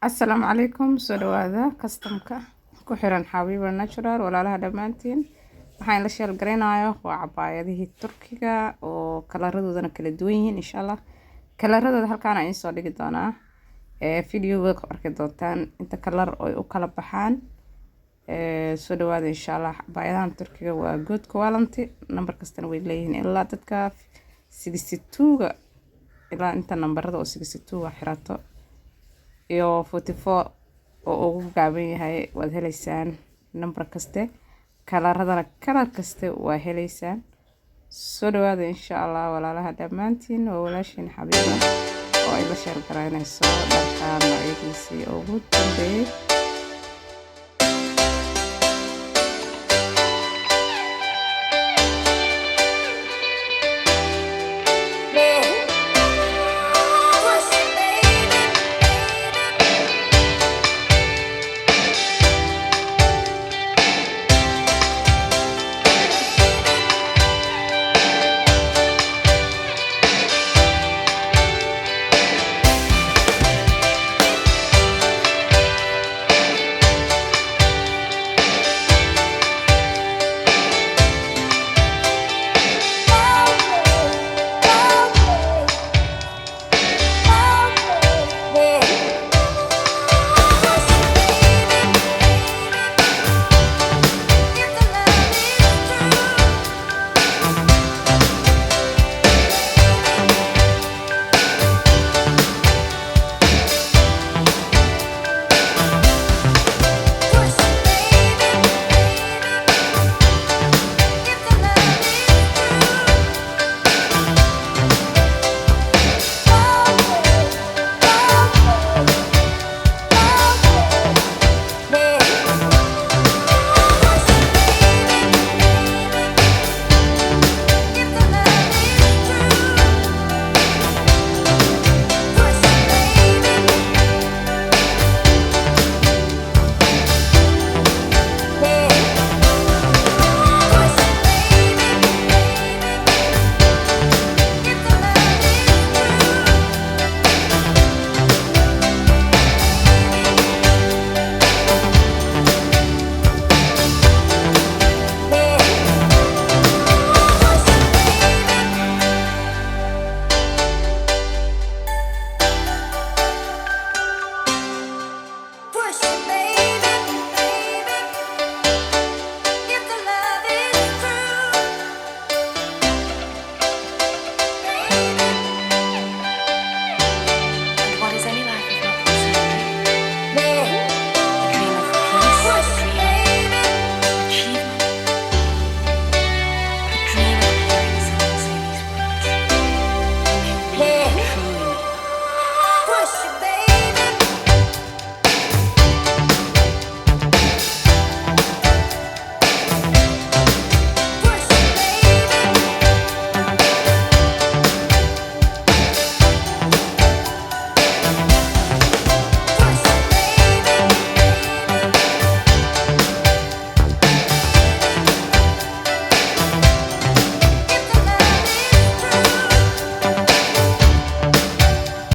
السلام عليكم سودوادا كاستمكا ku xiran Habiba Natural walaalaha dhamaantiin waxaan la sheel gareynayo waa cabaayadihii Turkiga oo kalaradoodana kala duwan yihiin insha Allah kalaradooda halkaan aan soo dhigi doonaa videoga ku arki doontaan inta kalar oo u kala baxaan soo dhawaada insha Allah cabaayadahan Turkiga waa good quality number kastana way leeyihiin ilaa dadka 62 ilaa inta numberada oo 62 xirato iyo 44 oo ugu gaaban yahay waad heleysaan number kaste kalaradana kalar kaste waa heleysaan soo dhawaada insha Allah walaalaha dhamaantiin oo walaashin Habiba oo ay la sheel gareynayso dharkaan noocyadiisa ugu dambeeyay